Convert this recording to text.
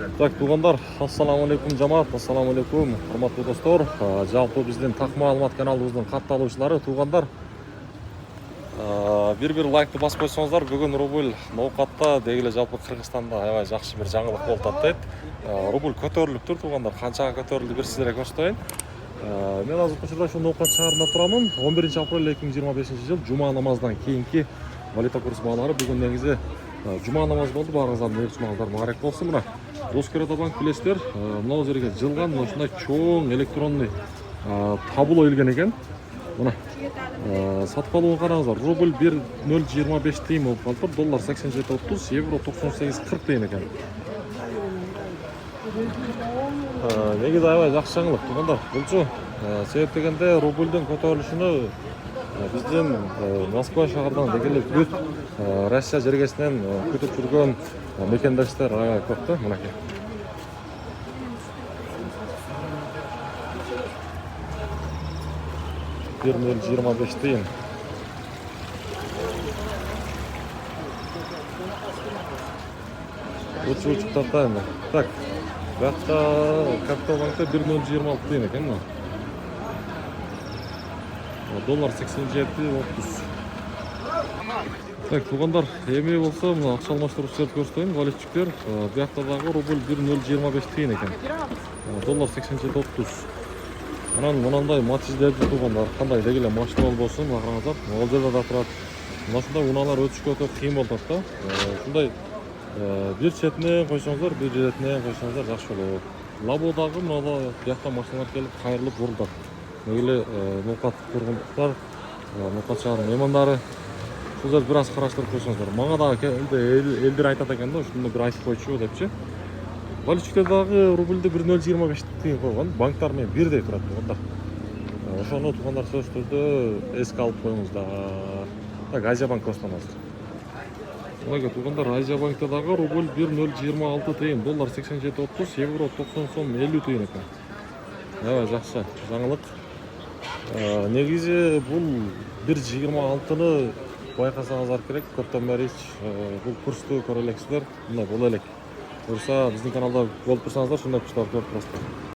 Так, туғандар, ассаламу алейкум жамаат, ассаламу алейкум, құрметті достар. Жалпы біздің тақ маалымат каналыбыздың қатты алушылары, туғандар, бір лайкты басып қойсаңыздар, бүгін рубль ноқатта дегеле жалпы Қырғызстанда аябай жақсы бір жаңылық болды атайды. Рубль көтеріліп тұр, туғандар, қаншаға көтерілді бір сіздерге көрсетейін. Мен азыр көшірде шу ноқат шаарында тұрамын. 11 апрель 2025 жыл жұма намаздан кейінгі валюта курс бағалары бүгін негізі жұма намаз болды. Барыңыздар, мейірсімаңыздар мұбарак болсын. Мына Доскерата банк білесіздер, мынау жерге жылған осындай чоң электронный табло келген екен. Мына сатып алуға қараңыздар. Рубль 1.025 тиын болып қалды, доллар 87.30, евро 98.40 тиын екен. Негізі аябай жақсы жаңалық туғандар. Бұлчу себеп дегенде рубльдің көтерілішіні біздің Москва шағырдан дегеле бүт Россия жергесінен күтіп жүрген мекендаштар аябай көпті. Мынакей. $1.025 тиын. Uçup tartayım. Так, бақта Капитал банкта 1.026 тиын екен. Доллар 87.30. Так, туғандар, еме болса, ақша алмастырушыларды көрсетейін, валютчиктер. Бұяқтардағы рубль 1.025 тиын екен. Доллар 87.30. Анан мынандай матчиздерді туғандар, қандай дегеле машинал болсын, қараңыздар. Ол жерде да тұрады. Мынасында уналар өтішке өте қиын болды да. Шындай bir шетіне қойсаңыздар, bir жетіне қойсаңыздар жақсы болады. Лабодағы мынада бұяқта машиналар келіп қайырылып бұрылды. Дегеле ноқат тұрғындықтар, ноқат шағырдың меймандары сол жерді біраз қараштырып қойсаңыздар. Маңа да елдер айтады екен да, үстінде бір айтып қойшы депші. Валютчиктердағы рубльді 1.025 тиын қойған, банктармен бірдей тұрады туғандар. Ошоны туғандар сөз түрді еске алып қойыңыздар. Так, Азия банк көстанасыздар. Олайға туғандар, Азия банктардағы рубль 1.026 тиын, доллар 87.30, евро 90.50 тиын екен. Жақсы, жаңалық. Негізі бұл 1.26-ны байқасаңыздар керек, көптен бері бұл курсты көрелексіздер, бұл элек. Көрса біздің каналда болып тұрсаңыздар, сондай күштер көріп тұрасыздар.